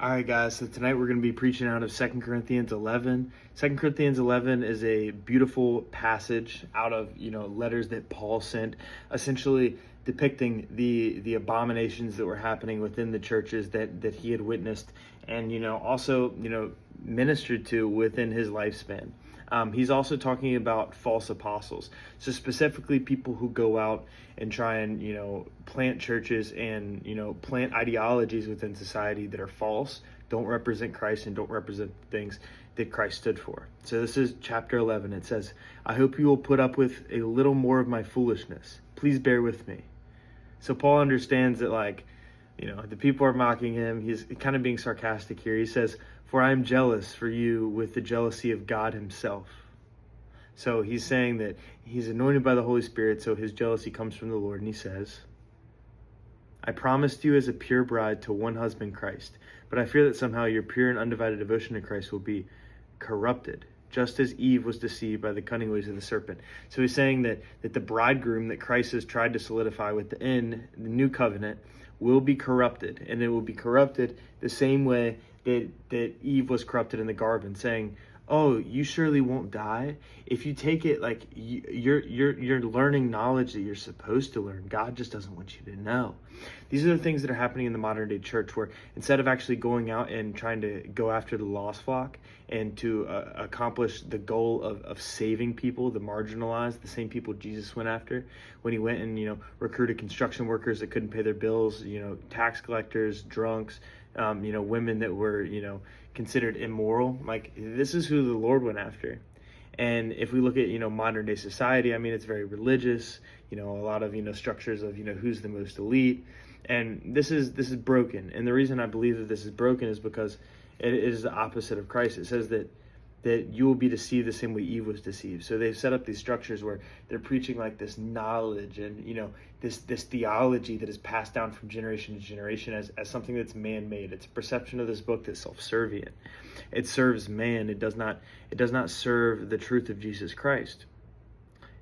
All right, guys, so tonight we're going to be preaching out of Second Corinthians 11. 2 Corinthians 11 is a beautiful passage out of, letters that Paul sent, essentially depicting the abominations that were happening within the churches that he had witnessed and, also, ministered to within his lifespan. He's also talking about false apostles. So specifically people who go out and try and, plant churches and, plant ideologies within society that are false, don't represent Christ and don't represent things that Christ stood for. So this is chapter 11. It says, "I hope you will put up with a little more of my foolishness. Please bear with me." So Paul understands that, the people are mocking him. He's kind of being sarcastic here. He says, "For I am jealous for you with the jealousy of God himself." So he's saying that he's anointed by the Holy Spirit, so his jealousy comes from the Lord. And he says, "I promised you as a pure bride to one husband, Christ. But I fear that somehow your pure and undivided devotion to Christ will be corrupted, just as Eve was deceived by the cunning ways of the serpent." So he's saying that the bridegroom that Christ has tried to solidify within the new covenant will be corrupted, and it will be corrupted the same way that Eve was corrupted in the garden, saying, "Oh, you surely won't die." If you take it like you're learning knowledge that you're supposed to learn, God just doesn't want you to know. These are the things that are happening in the modern day church, where instead of actually going out and trying to go after the lost flock and to accomplish the goal of saving people, the marginalized, the same people Jesus went after when he went and recruited construction workers that couldn't pay their bills, tax collectors, drunks, women that were considered immoral. Like, this is who the Lord went after. And if we look at modern day society, I mean, it's very religious, a lot of structures of who's the most elite, and this is broken. And the reason I believe that this is broken is because it is the opposite of Christ. It says that you will be deceived the same way Eve was deceived. So they've set up these structures where they're preaching like this knowledge and this theology that is passed down from generation to generation as something that's man-made. It's a perception of this book that's self-servient. It serves man. It does not serve the truth of Jesus Christ.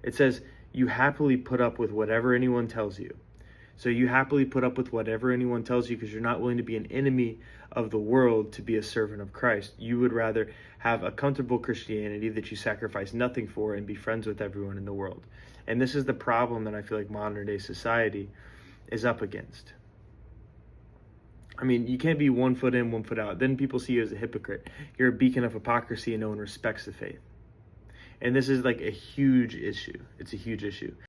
It says you happily put up with whatever anyone tells you. So you happily put up with whatever anyone tells you because you're not willing to be an enemy of the world to be a servant of Christ. You would rather have a comfortable Christianity that you sacrifice nothing for and be friends with everyone in the world. And this is the problem that I feel like modern day society is up against. I mean, you can't be 1 foot in, 1 foot out. Then people see you as a hypocrite. You're a beacon of hypocrisy and no one respects the faith. And this is like a huge issue. It's a huge issue.